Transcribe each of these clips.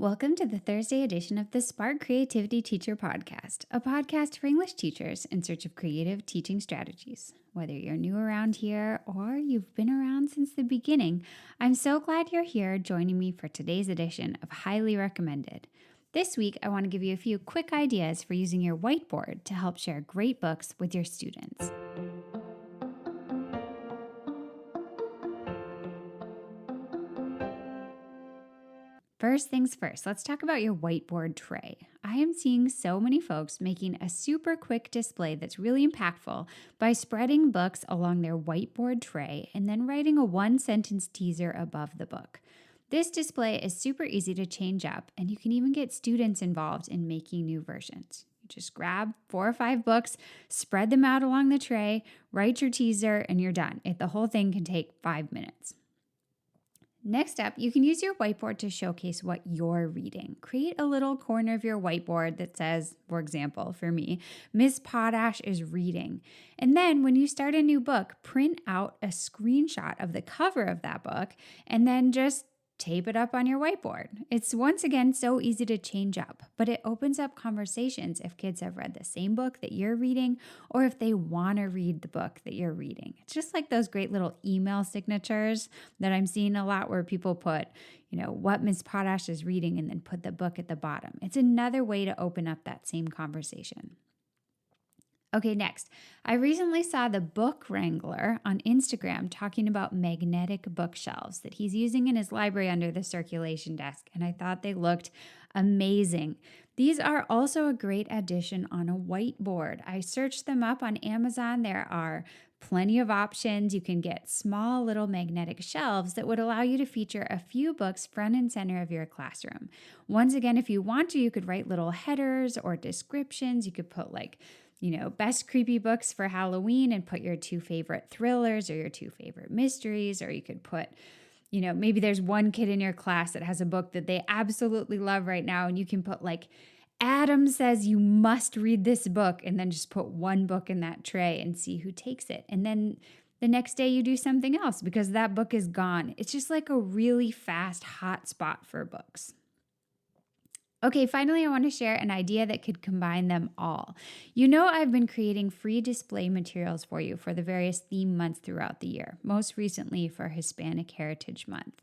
Welcome to the Thursday edition of the Spark Creativity Teacher Podcast, a podcast for English teachers in search of creative teaching strategies. Whether you're new around here or you've been around since the beginning, I'm so glad you're here joining me for today's edition of Highly Recommended. This week, I want to give you a few quick ideas for using your whiteboard to help share great books with your students. First things first, let's talk about your whiteboard tray. I am seeing so many folks making a super quick display that's really impactful by spreading books along their whiteboard tray and then writing a one-sentence teaser above the book. This display is super easy to change up, and you can even get students involved in making new versions. You just grab 4 or 5 books, spread them out along the tray, write your teaser, and you're done. The whole thing can take 5 minutes. Next up, you can use your whiteboard to showcase what you're reading. Create a little corner of your whiteboard that says, for example, for me, Miss Potash is reading. And then when you start a new book, print out a screenshot of the cover of that book and then just tape it up on your whiteboard. It's once again so easy to change up, but it opens up conversations if kids have read the same book that you're reading or if they want to read the book that you're reading. It's just like those great little email signatures that I'm seeing a lot where people put, what Miss Potash is reading and then put the book at the bottom. It's another way to open up that same conversation. Okay, next, I recently saw the Book Wrangler on Instagram talking about magnetic bookshelves that he's using in his library under the circulation desk, and I thought they looked amazing. These are also a great addition on a whiteboard. I searched them up on Amazon. There are plenty of options. You can get small little magnetic shelves that would allow you to feature a few books front and center of your classroom. Once again, if you want to, you could write little headers or descriptions. You could put best creepy books for Halloween and put your 2 favorite thrillers or your 2 favorite mysteries, or you could put, maybe there's one kid in your class that has a book that they absolutely love right now, and you can put Adam says you must read this book, and then just put one book in that tray and see who takes it. And then the next day you do something else because that book is gone. It's just like a really fast hot spot for books. Okay, finally, I want to share an idea that could combine them all. I've been creating free display materials for you for the various theme months throughout the year, most recently for Hispanic Heritage Month.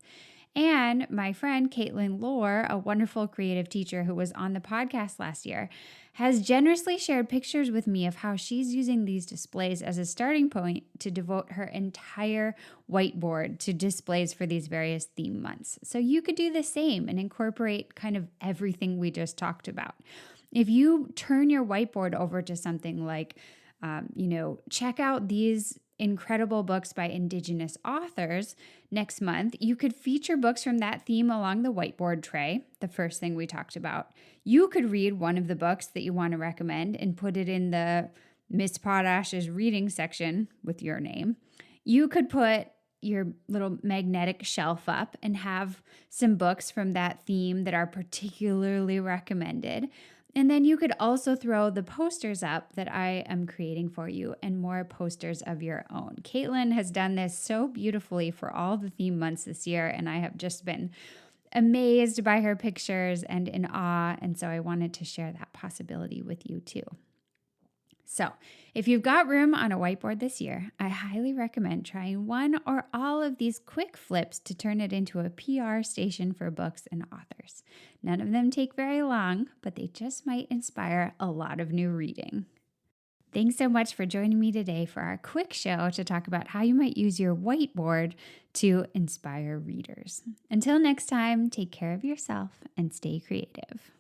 And my friend Caitlin Lohr, a wonderful creative teacher who was on the podcast last year, has generously shared pictures with me of how she's using these displays as a starting point to devote her entire whiteboard to displays for these various theme months. So you could do the same and incorporate kind of everything we just talked about. If you turn your whiteboard over to something like, check out these incredible books by Indigenous authors next month, you could feature books from that theme along the whiteboard tray, the first thing we talked about. You could read one of the books that you want to recommend and put it in the Miss Potash's reading section with your name. You could put your little magnetic shelf up and have some books from that theme that are particularly recommended. And then you could also throw the posters up that I am creating for you and more posters of your own. Caitlin has done this so beautifully for all the theme months this year, and I have just been amazed by her pictures and in awe, and so I wanted to share that possibility with you too. So, if you've got room on a whiteboard this year, I highly recommend trying one or all of these quick flips to turn it into a PR station for books and authors. None of them take very long, but they just might inspire a lot of new reading. Thanks so much for joining me today for our quick show to talk about how you might use your whiteboard to inspire readers. Until next time, take care of yourself and stay creative.